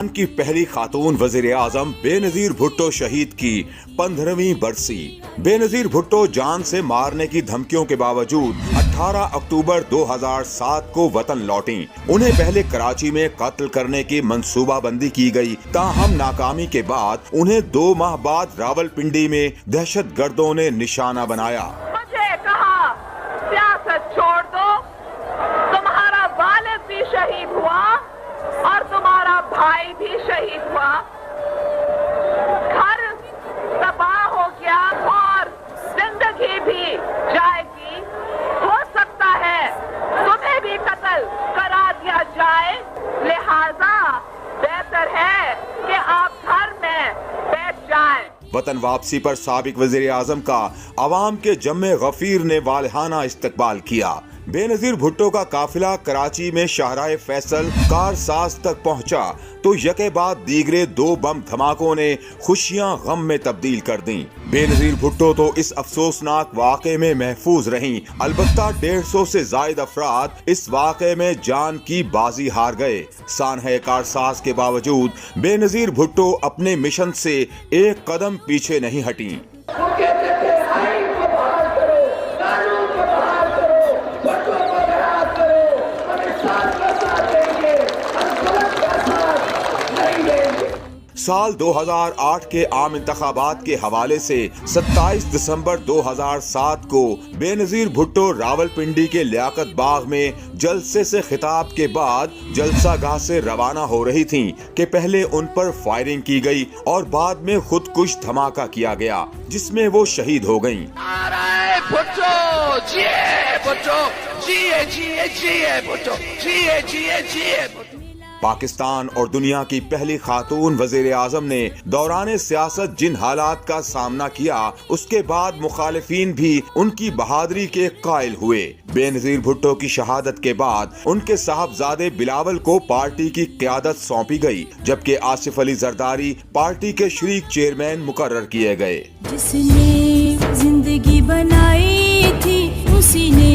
کی پہلی خاتون وزیر اعظم بے نظیر بھٹو شہید کی 15ویں برسی۔ بے نظیر بھٹو جان سے مارنے کی دھمکیوں کے باوجود 18 اکتوبر 2007 کو وطن لوٹیں۔ انہیں پہلے کراچی میں قتل کرنے کی منصوبہ بندی کی گئی، تاہم ناکامی کے بعد انہیں 2 ماہ بعد راولپنڈی میں دہشت گردوں نے نشانہ بنایا۔ مجھے کہا سیاست چھوڑ دو، تمہارا والد بھی شہید ہوا اور تمہارا بھائی بھی شہید ہوا، گھر تباہ ہو گیا اور زندگی بھی جائے گی، ہو سکتا ہے تمہیں بھی قتل کرا دیا جائے، لہذا بہتر ہے کہ آپ گھر میں بیٹھ جائیں۔ وطن واپسی پر سابق وزیر اعظم کا عوام کے جمع غفیر نے والہانہ استقبال کیا۔ بے نظیر بھٹو کا قافلہ کراچی میں شاہراہ فیصل کارساز تک پہنچا تو یکے بعد دیگرے 2 بم دھماکوں نے خوشیاں غم میں تبدیل کر دیں۔ بے نظیر بھٹو تو اس افسوسناک واقعے میں محفوظ رہیں، البتہ 150 سے زائد افراد اس واقعے میں جان کی بازی ہار گئے۔ سانحہ کارساز کے باوجود بے نظیر بھٹو اپنے مشن سے ایک قدم پیچھے نہیں ہٹیں۔ سال 2008 کے عام انتخابات کے حوالے سے 27 دسمبر 2007 کو بے نظیر بھٹو راولپنڈی کے لیاقت باغ میں جلسے سے خطاب کے بعد جلسہ گاہ سے روانہ ہو رہی تھیں کہ پہلے ان پر فائرنگ کی گئی اور بعد میں خودکش دھماکہ کیا گیا جس میں وہ شہید ہو گئیں۔ پاکستان اور دنیا کی پہلی خاتون وزیر اعظم نے دوران سیاست جن حالات کا سامنا کیا، اس کے بعد مخالفین بھی ان کی بہادری کے قائل ہوئے۔ بے نظیر بھٹو کی شہادت کے بعد ان کے صاحبزادے بلاول کو پارٹی کی قیادت سونپی گئی، جبکہ آصف علی زرداری پارٹی کے شریک چیئرمین مقرر کیے گئے۔ جس نے زندگی بنائی تھی اسی نے